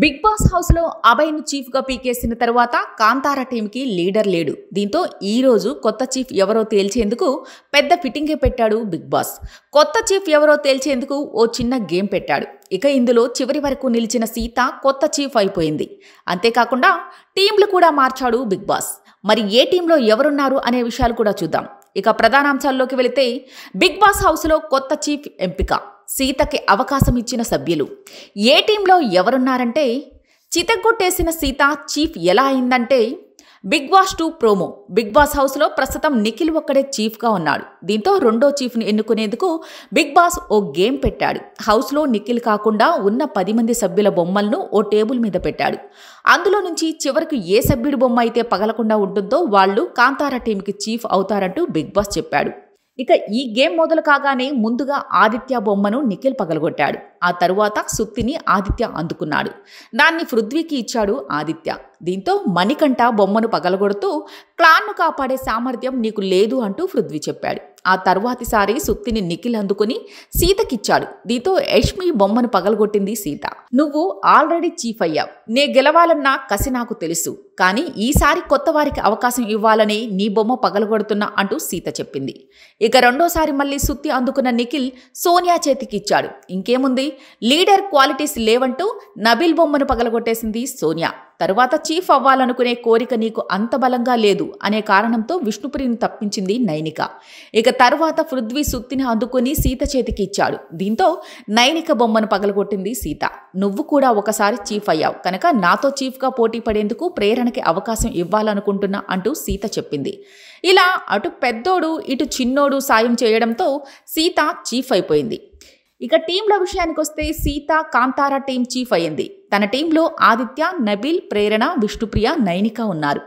Big boss house లో అభయ్ ను chief గా పీకేసిన తర్వాత కాంతారా టీమ్ కి లీడర్ లేడు. దీంతో ఈ రోజు కొత్త చీఫ్ ఎవరో తేల్చేందుకు పెద్ద ఫిట్టింగే పెట్టాడు బిగ్ బాస్. కొత్త చీఫ్ ఎవరో తేల్చేందుకు ఓ చిన్న గేమ్ పెట్టాడు. ఇక ఇందులో చివరి వరకు నిలిచిన సీత కొత్త చీఫ్ అయిపోయింది. అంతేకాకుండా టీంలు కూడా మార్చాడు బిగ్ బాస్. మరి ఏ టీంలో ఎవరున్నారు అనే విషయాలు కూడా చూద్దాం. ఇక ప్రధానాంశాల్లోకి వెళితే బిగ్ బాస్ హౌస్ లో కొత్త చీఫ్ ఎంపిక, సీతకి అవకాశం ఇచ్చిన సభ్యులు. ఏ టీంలో ఎవరున్నారంటే, చితగ్గొట్టేసిన సీత చీఫ్ ఎలా అయిందంటే, Bigg Boss 2 promo. Bigg Boss హౌస్లో ప్రస్తుతం నిఖిల్ ఒక్కడే చీఫ్గా ఉన్నాడు. దీంతో రెండో చీఫ్ని ఎన్నుకునేందుకు బిగ్ బాస్ ఓ గేమ్ పెట్టాడు. హౌస్లో నిఖిల్ కాకుండా ఉన్న 10 మంది సభ్యుల బొమ్మలను ఓ టేబుల్ మీద పెట్టాడు. అందులో నుంచి చివరికి ఏ సభ్యుడి బొమ్మ అయితే పగలకుండా ఉంటుందో వాళ్ళు కాంతారా టీంకి చీఫ్ అవుతారంటూ బిగ్ బాస్ చెప్పాడు. ఇక ఈ గేమ్ మొదలు కాగానే ముందుగా ఆదిత్య బొమ్మను నిఖిల్ పగలగొట్టాడు. ఆ తరువాత సుత్తిని ఆదిత్య అందుకున్నాడు. దాన్ని పృథ్వీకి ఇచ్చాడు ఆదిత్య. దీంతో మణికంఠ బొమ్మను పగలగొడుతూ క్లాన్ను కాపాడే సామర్థ్యం నీకు లేదు అంటూ పృథ్వీ చెప్పాడు. ఆ తర్వాతిసారి సుత్తిని నిఖిల్ అందుకుని సీతకిచ్చాడు. దీంతో యష్మి బొమ్మను పగలగొట్టింది సీత. నువ్వు ఆల్రెడీ చీఫ్ అయ్యావు, నే గెలవాలన్న కసి నాకు తెలుసు, కానీ ఈసారి కొత్త వారికి అవకాశం ఇవ్వాలని నీ బొమ్మ పగలగొడుతున్నా అంటూ సీత చెప్పింది. ఇక రెండోసారి మళ్ళీ సుత్తి అందుకున్న నిఖిల్ సోనియా చేతికి ఇచ్చాడు. ఇంకేముంది, లీడర్ క్వాలిటీస్ లేవంటూ నబిల్ బొమ్మను పగలగొట్టేసింది సోనియా. తరువాత చీఫ్ అవ్వాలనుకునే కోరిక నీకు అంత బలంగా లేదు అనే కారణంతో విష్ణుప్రియను తప్పించింది నైనిక. ఇక తరువాత పృథ్వీ సుత్తిని అందుకుని సీత చేతికి ఇచ్చాడు. దీంతో నైనిక బొమ్మను పగలగొట్టింది సీత. నువ్వు కూడా ఒకసారి చీఫ్ అయ్యావు కనుక నాతో చీఫ్గా పోటీ పడేందుకు ప్రేరణకి అవకాశం ఇవ్వాలనుకుంటున్నా అంటూ సీత చెప్పింది. ఇలా అటు పెద్దోడు ఇటు చిన్నోడు సాయం చేయడంతో సీత చీఫ్ అయిపోయింది. ఇక టీంల విషయానికి వస్తే సీత కాంతారా టీం చీఫ్ అయ్యింది. తన టీంలో ఆదిత్య, నబిల్, ప్రేరణ, విష్ణుప్రియ, నైనిక ఉన్నారు.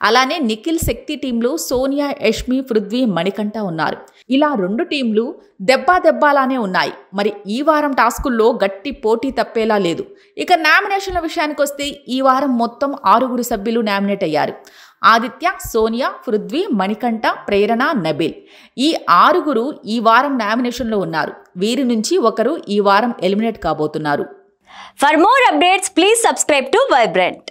అలానే నిఖిల్ శక్తి టీంలో సోనియా, యష్మి, పృథ్వీ, మణికంఠ ఉన్నారు. ఇలా రెండు టీంలు దెబ్బాలానే ఉన్నాయి. మరి ఈ వారం టాస్కుల్లో గట్టి పోటీ తప్పేలా లేదు. ఇక నామినేషన్ల విషయానికి వస్తే ఈ వారం మొత్తం 6 సభ్యులు నామినేట్ అయ్యారు. ఆదిత్య, సోనియా, పృథ్వీ, మణికంఠ, ప్రేరణ, నబిల్ ఈ 6 ఈ వారం నామినేషన్లో ఉన్నారు. వీరి నుంచి ఒకరు ఈ వారం ఎలిమినేట్ కాబోతున్నారు. For more updates, please subscribe to Vibrant.